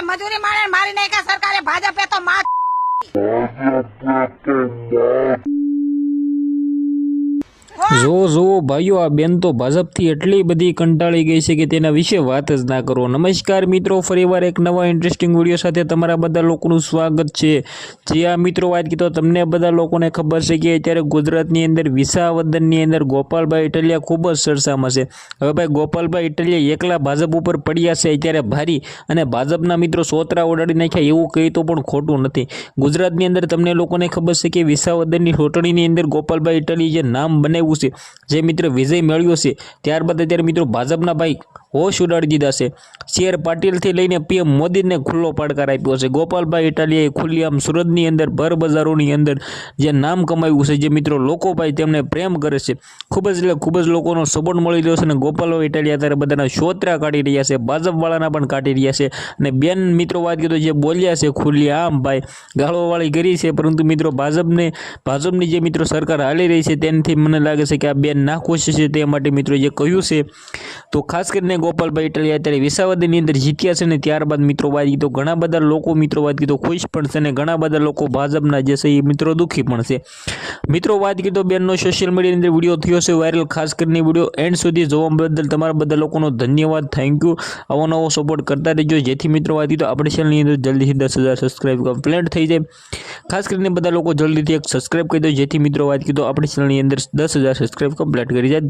મજૂરી માણે મારી નાખ્યા સરકારે ભાજપે તો માં જો ભાઈઓ, આ બેન તો ભાજપથી એટલી બધી કંટાળી ગઈ છે કે તેના વિશે વાત જ ના કરો। નમસ્કાર મિત્રો, ફરીવાર એક નવા ઇન્ટરેસ્ટિંગ વિડીયો સાથે તમારા બધા લોકોનું સ્વાગત છે। જે આ મિત્રો વાત કીધો તમને બધા લોકોને ખબર છે કે અત્યારે ગુજરાતની અંદર વિસાવદરની અંદર ગોપાલભાઈ ઇટાલિયા ખૂબ જ ચર્ચામાં છે। હવે ભાઈ ગોપાલભાઈ ઇટાલિયા એકલા ભાજપ ઉપર પડ્યા છે અત્યારે ભારી, અને ભાજપના મિત્રો સોતરા ઉડાડી નાખ્યા એવું કહી તો પણ ખોટું નથી। ગુજરાતની અંદર તમને લોકોને ખબર છે કે વિસાવદરની ચૂંટણીની અંદર ગોપાલભાઈ ઇટાલિયા જે નામ બનાવ્યું છે, જે મિત્ર વિજય મેળવ્યો છે, ત્યારબાદ અત્યારે મિત્રો ભાજપના ભાઈ હોશ ઉડાડી દીધા છે। CR પાટીલથી લઈને PM મોદીને ખુલ્લો પડકાર આપ્યો છે। ગોપાલભાઈ ઇટાલિયાએ ખુલ્લેઆમ સુરતની અંદર ભર બજારોની અંદર જે નામ કમાવ્યું છે, જે મિત્રો લોકો ભાઈ તેમને પ્રેમ કરે છે, ખૂબ જ લોકોનો સપોર્ટ મળી રહ્યો છે, અને ગોપાલભાઈ ઇટાલિયા અત્યારે બધાના શોત્રા કાઢી રહ્યા છે, ભાજપવાળાના પણ કાઢી રહ્યા છે। અને બેન મિત્રો વાત કીધું જે બોલ્યા છે ખુલ્લેઆમ ભાઈ ગાળોવાળી કરી છે, પરંતુ મિત્રો ભાજપની જે મિત્રો સરકાર હાલી રહી છે તેનાથી મને લાગે છે કે આ બેન નાખુશ છે, તે માટે મિત્રો જે કહ્યું છે। તો ખાસ કરીને ગોપાલભાઈ ઇટાલિયા અત્યારે વિસાવદરની અંદર જીત્યા છે, ને ત્યારબાદ મિત્રો વાત કીધું ઘણા બધા લોકો મિત્રો વાત કીધું ખુશ પણ છે, અને ઘણા બધા લોકો ભાજપના જે છે એ મિત્રો દુઃખી પણ છે। મિત્રો વાત કીધું બેનનો સોશિયલ મીડિયાની અંદર વિડીયો થયો છે વાયરલ। ખાસ કરીને વિડીયો એન્ડ સુધી જોવા બદલ તમારા બધા લોકોનો ધન્યવાદ, થેન્ક યુ। આવો નવો સપોર્ટ કરતા રહેજો, જેથી મિત્રો વાત કીધું આપણે ચેનલની અંદર જલ્દીથી 10,000 સબસ્ક્રાઈબ કમ્પ્લીટ થઈ જાય। ખાસ કરીને બધા લોકો જલ્દીથી એક સબસ્ક્રાઈબ કરી દો, જેથી મિત્રો વાત કીધું આપણી ચેનલની અંદર 10,000 સબસ્ક્રાઈબ કમ્પ્લીટ કરી જાય।